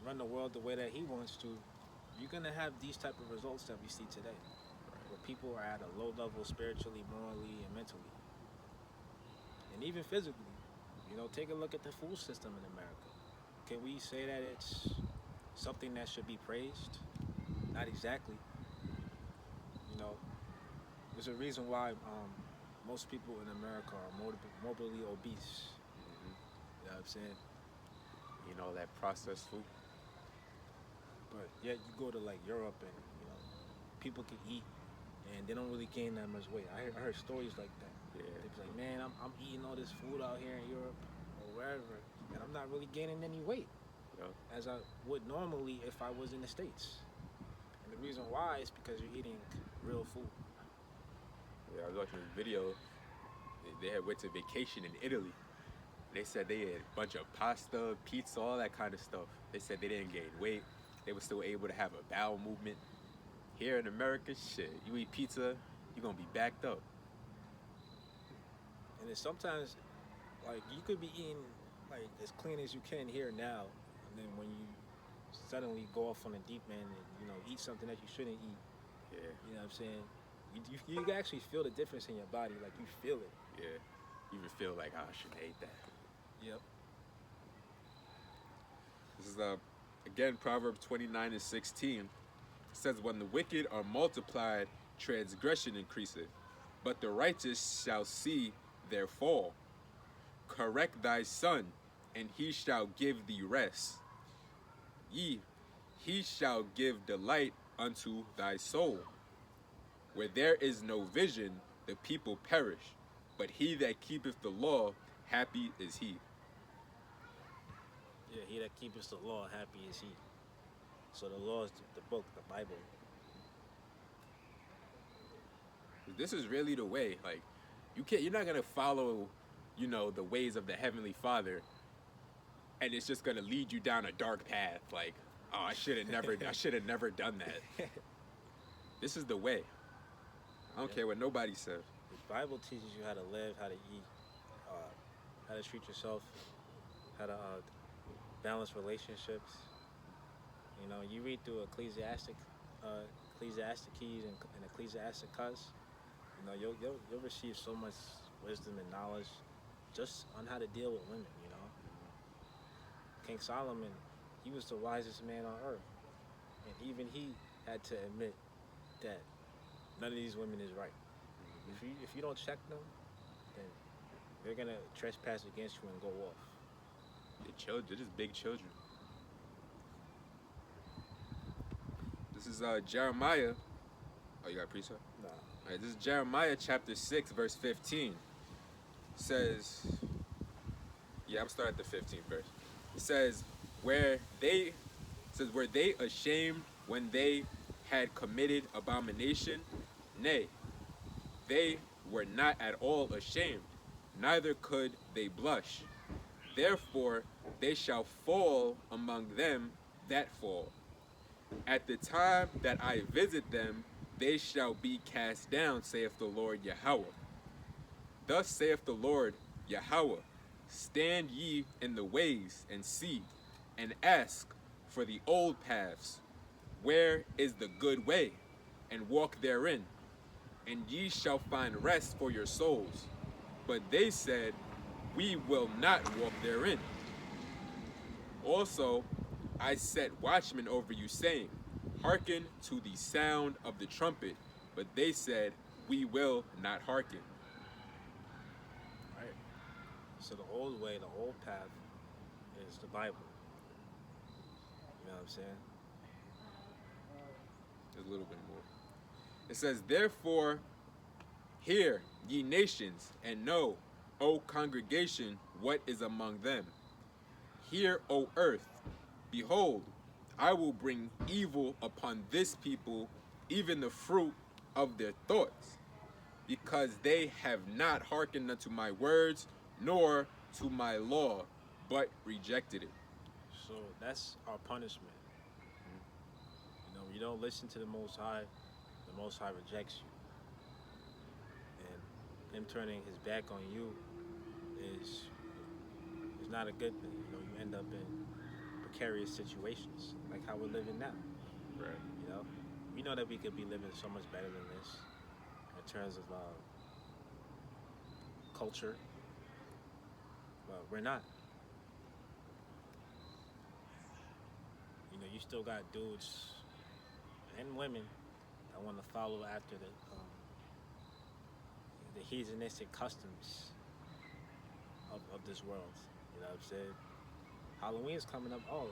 run the world the way that he wants to, you're gonna have these type of results that we see today, where people are at a low level spiritually, morally, and mentally, and even physically. Take a look at the food system in America. Can we say that it's something that should be praised? Not exactly. There's a reason why most people in America are morbidly obese. Mm-hmm. You know what I'm saying? That processed food. But yet you go to like Europe and people can eat and they don't really gain that much weight. I heard stories like that. Yeah. They be like, man, I'm eating all this food out here in Europe or wherever, and I'm not really gaining any weight as I would normally if I was in the States. And the reason why is because you're eating real food. Yeah, I was watching this video. They had went to vacation in Italy. They said they had a bunch of pasta, pizza, all that kind of stuff. They said they didn't gain weight. They were still able to have a bowel movement. Here in America, shit, you eat pizza, you're gonna be backed up. And then sometimes, like, you could be eating like as clean as you can here now, and then when you suddenly go off on a deep end and eat something that you shouldn't eat, Yeah. you know what I'm saying? You can actually feel the difference in your body, like you feel it. Yeah. You even feel like, oh, I shouldn't hate that. Yep. This is again Proverbs 29 and 16. It says, "When the wicked are multiplied, transgression increaseth, but the righteous shall see their fall. Correct thy son, and he shall give thee rest. He shall give delight unto thy soul. Where there is no vision, the people perish, but he that keepeth the law, happy is he." Yeah, he that keepeth the law, happy is he. So the law is the book, the Bible. This is really the way. Like, you're not gonna follow, the ways of the Heavenly Father, and it's just gonna lead you down a dark path. Like, oh, I should have never done that. This is the way. I don't care what nobody says. The Bible teaches you how to live, how to eat, how to treat yourself, how to balance relationships. You know, you read through Ecclesiastes and Ecclesiasticus. You know, you'll receive so much wisdom and knowledge just on how to deal with women. You know, King Solomon, he was the wisest man on earth, and even he had to admit that none of these women is right. If you don't check them, then they're gonna trespass against you and go off. The children, they're just big children. This is Jeremiah. Oh, you got a precept? Nah. All right, this is Jeremiah chapter 6, verse 15. It says, yeah, I'm starting at the 15th verse. It says, were they ashamed when they had committed abomination? Nay, they were not at all ashamed, neither could they blush. Therefore they shall fall among them that fall. At the time that I visit them, they shall be cast down, saith the Lord Yahweh. Thus saith the Lord Yahweh, stand ye in the ways and see, and ask for the old paths, where is the good way, and walk therein, and ye shall find rest for your souls. But they said, we will not walk therein. Also, I set watchmen over you, saying, hearken to the sound of the trumpet. But they said, we will not hearken. Right. So the old way, the old path, is the Bible. You know what I'm saying? There's a little bit more. It says, therefore, hear, ye nations, and know, O congregation, what is among them. Hear, O earth, behold, I will bring evil upon this people, even the fruit of their thoughts, because they have not hearkened unto my words, nor to my law, but rejected it. So that's our punishment. You know, you don't listen to the Most High rejects you. And him turning his back on you is not a good thing. You know, you end up in precarious situations, like how we're living now. Right. You know, we know that we could be living so much better than this in terms of culture, but we're not. You know, you still got dudes and women that want to follow after the heathenistic customs of this world. You know what I'm saying? Halloween's coming up. Oh,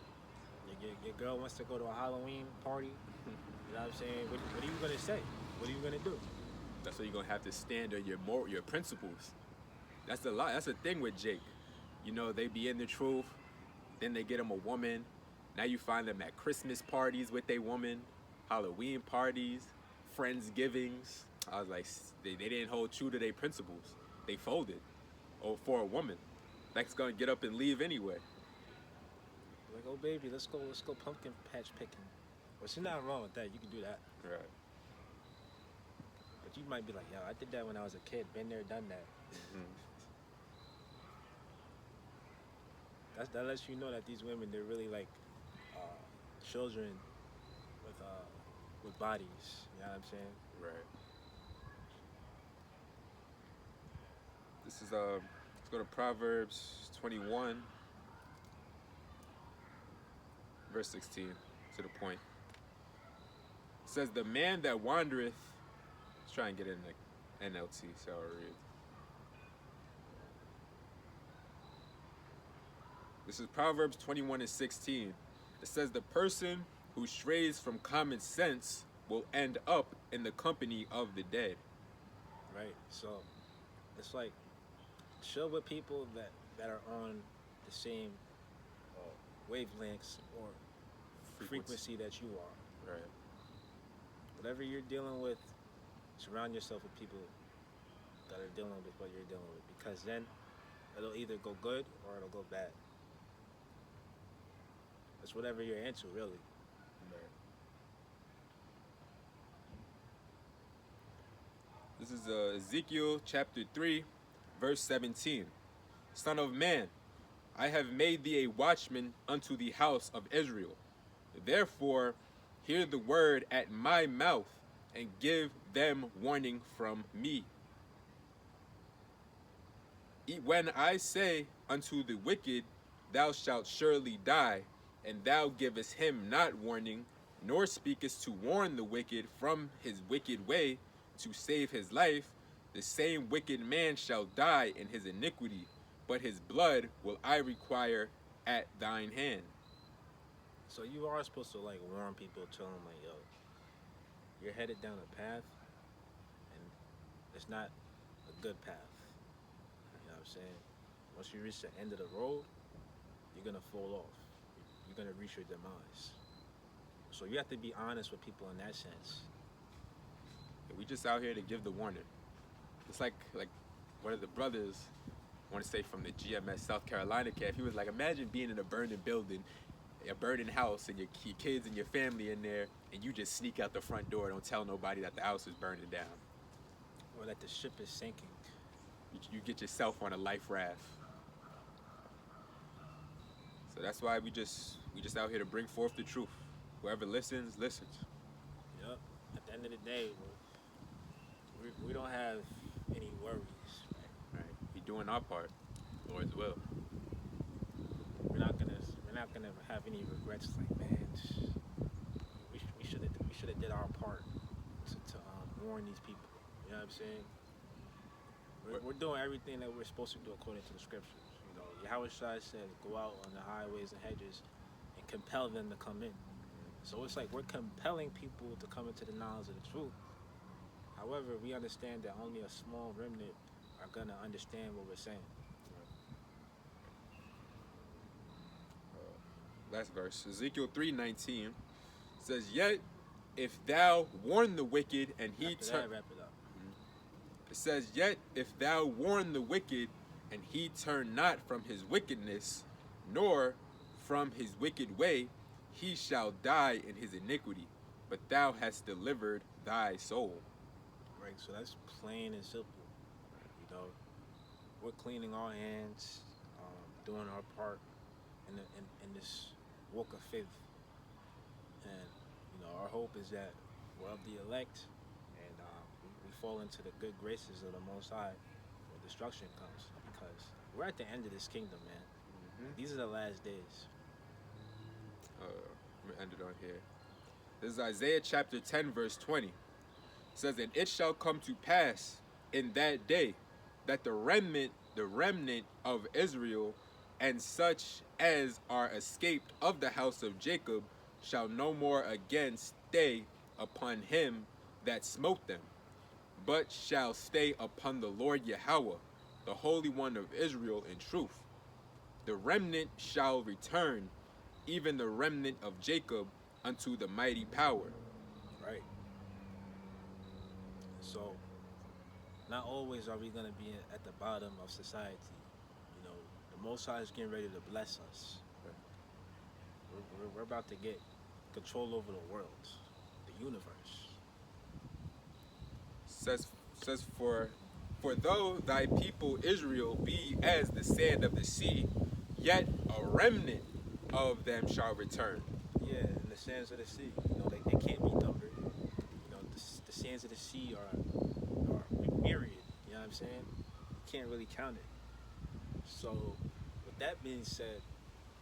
your girl wants to go to a Halloween party. You know what I'm saying? What are you gonna say? What are you gonna do? That's why you're gonna have to stand on your principles. That's a lot. That's the thing with Jake. You know, they be in the truth, then they get him a woman. Now you find them at Christmas parties with a woman, Halloween parties, Friendsgivings. I was like, they didn't hold true to their principles. They folded. Or for a woman, that's gonna get up and leave anyway. Like, oh baby, let's go pumpkin patch picking. Well, there's nothing wrong with that. You can do that. Right. But you might be like, yo, I did that when I was a kid. Been there, done that. That lets you know that these women, they're really like children with bodies. You know what I'm saying? Right. This is let's go to Proverbs 21, verse 16, to the point. It says, the man that wandereth, let's try and get in the NLT, so I'll read. This is Proverbs 21 and 16. It says, the person who strays from common sense will end up in the company of the dead. Right. So it's like, chill with people that are on the same wavelengths or frequency that you are. Right. Whatever you're dealing with, surround yourself with people that are dealing with what you're dealing with, because then it'll either go good or it'll go bad. It's whatever you're into, really. Right. This is Ezekiel chapter 3, verse 17. Son of man, I have made thee a watchman unto the house of Israel. Therefore, hear the word at my mouth, and give them warning from me. When I say unto the wicked, thou shalt surely die, and thou givest him not warning, nor speakest to warn the wicked from his wicked way, to save his life, the same wicked man shall die in his iniquity, but his blood will I require at thine hand. So you are supposed to like warn people, tell them like, yo, you're headed down a path, and it's not a good path. You know what I'm saying? Once you reach the end of the road, you're gonna fall off. You're gonna reach your demise. So you have to be honest with people in that sense. We just out here to give the warning. It's like one of the brothers, I want to say from the GMS South Carolina camp, he was like, imagine being in a burning building, a burning house, and your kids and your family in there, and you just sneak out the front door, don't tell nobody that the house is burning down. Or that the ship is sinking. You get yourself on a life raft. So that's why we just out here to bring forth the truth. Whoever listens, listens. Yep. At the end of the day, we don't have any worries. Right. We doing our part, Lord's will. We're not gonna have any regrets. Like, man, we should have did our part to warn these people. You know what I'm saying? We're doing everything that we're supposed to do according to the scriptures. You know, Yahweh Shai says, go out on the highways and hedges and compel them to come in. So it's like we're compelling people to come into the knowledge of the truth. However, we understand that only a small remnant are gonna understand what we're saying. Last verse, Ezekiel 3:19 says, yet if thou warn the wicked and he turn, wrap it up. It says, yet if thou warn the wicked and he turn not from his wickedness, nor from his wicked way, he shall die in his iniquity, but thou hast delivered thy soul. Right, so that's plain and simple. You know, we're cleaning our hands, doing our part in this walk of faith. And, you know, our hope is that we're of the elect, and we fall into the good graces of the Most High when destruction comes. Because we're at the end of this kingdom, man. Mm-hmm. These are the last days. I'm going to end it on here. This is Isaiah chapter 10, verse 20. It says, and it shall come to pass in that day that the remnant of Israel and such as are escaped of the house of Jacob shall no more again stay upon him that smote them, but shall stay upon the Lord Yahweh, the Holy One of Israel in truth. The remnant shall return, even the remnant of Jacob, unto the mighty power. Right. So, not always are we going to be at the bottom of society. You know, the Most High is getting ready to bless us. We're about to get control over the world, the universe. Says for though thy people Israel be as the sand of the sea, yet a remnant of them shall return. Yeah, and the sands of the sea, you know, they can't be numbered. You know, the sands of the sea are myriad. You know what I'm saying? You can't really count it. So, with that being said,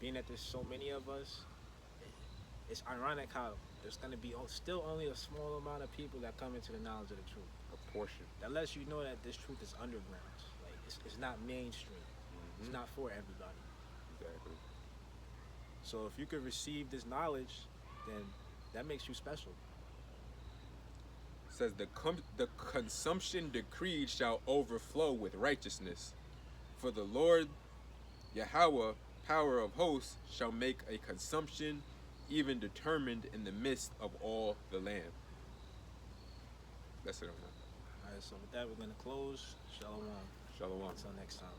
being that there's so many of us, it's ironic how there's going to be still only a small amount of people that come into the knowledge of the truth. A portion. That lets you know that this truth is underground. Like, it's not mainstream. Mm-hmm. It's not for everybody. Exactly. So if you could receive this knowledge, then that makes you special. It says the consumption decreed shall overflow with righteousness. For the Lord Yahweh, power of hosts, shall make a consumption even determined in the midst of all the land. That's it on that. All right, so with that, we're going to close. Shalom. Shalom. Until next time.